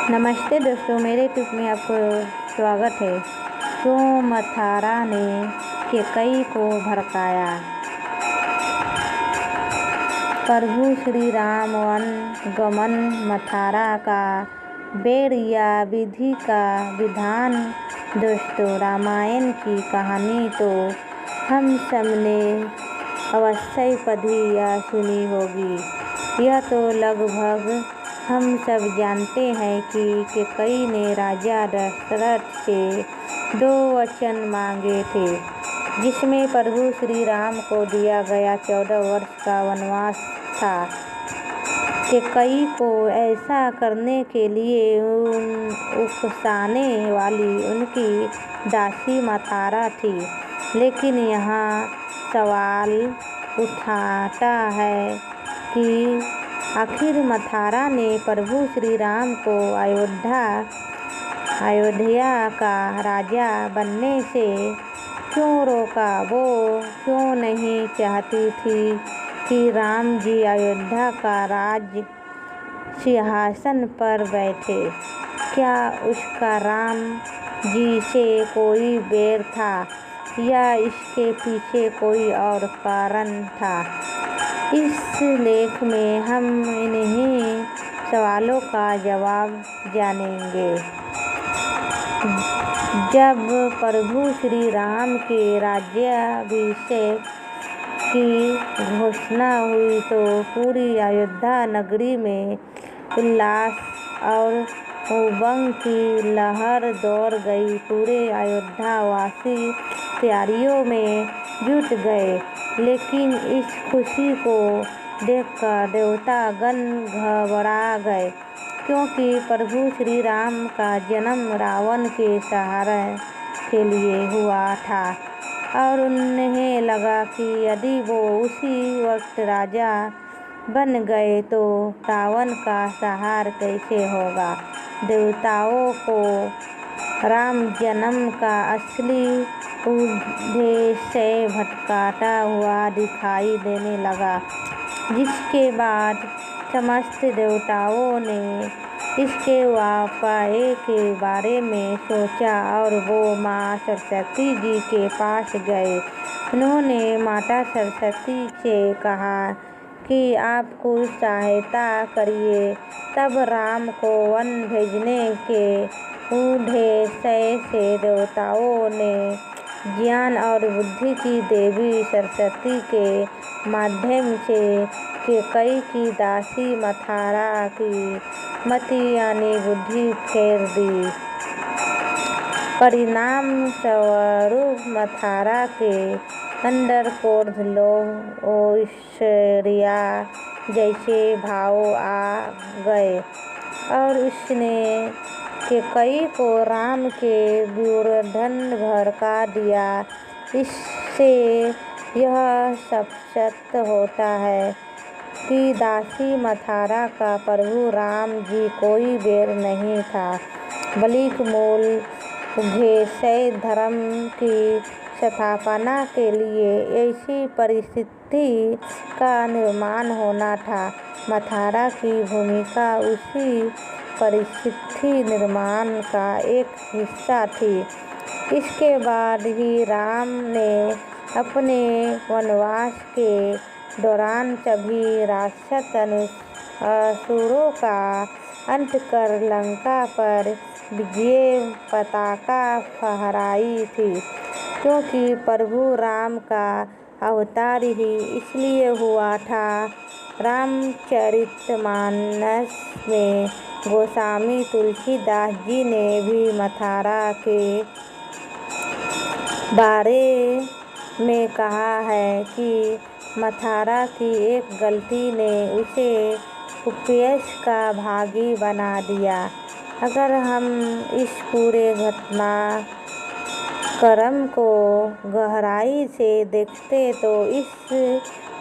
नमस्ते दोस्तों, मेरे यूट्यूब में आपको स्वागत है। क्यों मथारा ने कैकेयी को भड़काया। प्रभु श्री राम वन गमन मथारा का बेर या विधि का विधान। दोस्तों, रामायण की कहानी तो हम सबने अवश्य पढ़ी या सुनी होगी। यह तो लगभग हम सब जानते हैं कि कैकेयी ने राजा दशरथ से 2 वचन मांगे थे, जिसमें प्रभु श्री राम को दिया गया 14 वर्ष का वनवास था। कैकेयी को ऐसा करने के लिए उकसाने वाली उनकी दासी मथारा थी। लेकिन यहाँ सवाल उठता है कि आखिर मथारा ने प्रभु श्री राम को अयोध्या का राजा बनने से क्यों रोका। वो क्यों नहीं चाहती थी कि राम जी अयोध्या का राज सिंहासन पर बैठे। क्या उसका राम जी से कोई बैर था या इसके पीछे कोई और कारण था। इस लेख में हम इन्हीं सवालों का जवाब जानेंगे। जब प्रभु श्री राम के राज्याभिषेक की घोषणा हुई तो पूरी अयोध्या नगरी में उल्लास और उमंग की लहर दौड़ गई। पूरे अयोध्यावासी तैयारियों में जुट गए। लेकिन इस खुशी को देखकर देवतागण घबरा गए, क्योंकि प्रभु श्री राम का जन्म रावण के सहारे के लिए हुआ था और उन्हें लगा कि यदि वो उसी वक्त राजा बन गए तो रावण का संहार कैसे होगा। देवताओं को राम जन्म का असली उद्देश्य भटकाता हुआ दिखाई देने लगा, जिसके बाद समस्त देवताओं ने इसके उपाय के बारे में सोचा और वो माँ सरस्वती जी के पास गए। उन्होंने माता सरस्वती से कहा कि आप कुछ सहायता करिए। तब राम को वन भेजने के उद्देश्य से देवताओं ने ज्ञान और बुद्धि की देवी सरस्वती के माध्यम से कैकेयी की दासी मथारा की मति यानी बुद्धि फेर दी। परिणाम स्वरूप मथारा के अंदर क्रोध, लोभ, ऐश्वर्य जैसे भाव आ गए और उसने कैकेयी को राम के विरुद्ध भड़का दिया। इससे यह स्पष्ट होता है कि दासी मथारा का प्रभु राम जी कोई बैर नहीं था, बल्कि मूल उद्देश्य धर्म की स्थापना के लिए ऐसी परिस्थिति का निर्माण होना था। मथारा की भूमिका उसी परिस्थिति निर्माण का एक हिस्सा थी। इसके बाद ही राम ने अपने वनवास के दौरान सभी राक्षस असुरों का अंत कर लंका पर विजय पताका फहराई थी, क्योंकि प्रभु राम का अवतार ही इसलिए हुआ था। रामचरितमानस में गोस्वामी तुलसीदास जी ने भी मथारा के बारे में कहा है कि मथारा की एक गलती ने उसे उपदेश का भागी बना दिया। अगर हम इस पूरे घटनाक्रम को गहराई से देखते तो इस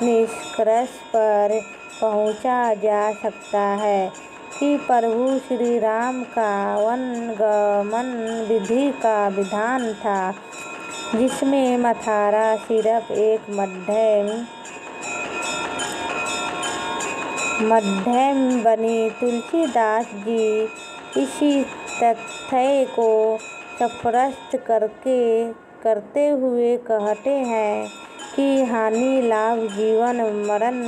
निष्कर्ष पर पहुंचा जा सकता है कि प्रभु श्री राम का वनगमन विधि का विधान था, जिसमें मथारा सिर्फ एक मध्यम बनी। तुलसीदास जी इसी तथ्य को स्पष्ट करते हुए कहते हैं कि हानि लाभ जीवन मरण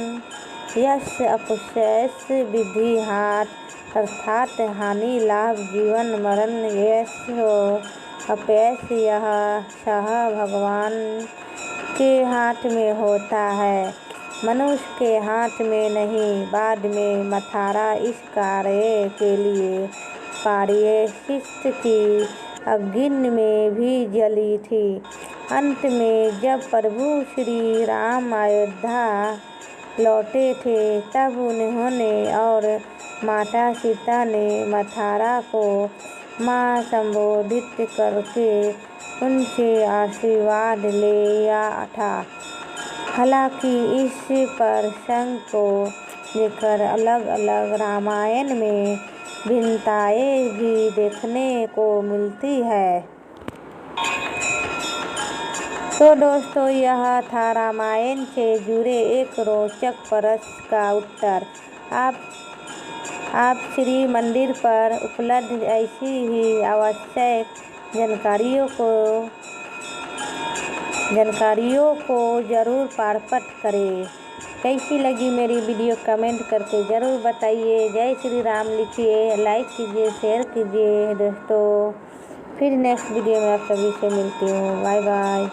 यश अपयश विधि हाथ अर्थात हानि लाभ जीवन मरण यश अपयश यह सब भगवान के हाथ में होता है, मनुष्य के हाथ में नहीं। बाद में मथुरा इस कार्य के लिए पारसिक की अग्नि में भी जली थी। अंत में जब प्रभु श्री राम अयोध्या लौटे थे तब उन्होंने और माता सीता ने मथुरा को माँ संबोधित करके उनसे आशीर्वाद लिया था। हालांकि इस प्रसंग को लेकर अलग अलग रामायण में भिन्नताएं भी देखने को मिलती है। तो दोस्तों, यह था रामायण से जुड़े एक रोचक प्रश्न का उत्तर। आप श्री मंदिर पर उपलब्ध ऐसी ही आवश्यक जानकारियों को जरूर प्राप्त करें। कैसी लगी मेरी वीडियो कमेंट करके ज़रूर बताइए। जय श्री राम लिखिए, लाइक कीजिए, शेयर कीजिए दोस्तों। फिर नेक्स्ट वीडियो में आप सभी से मिलती हूँ। Bye bye.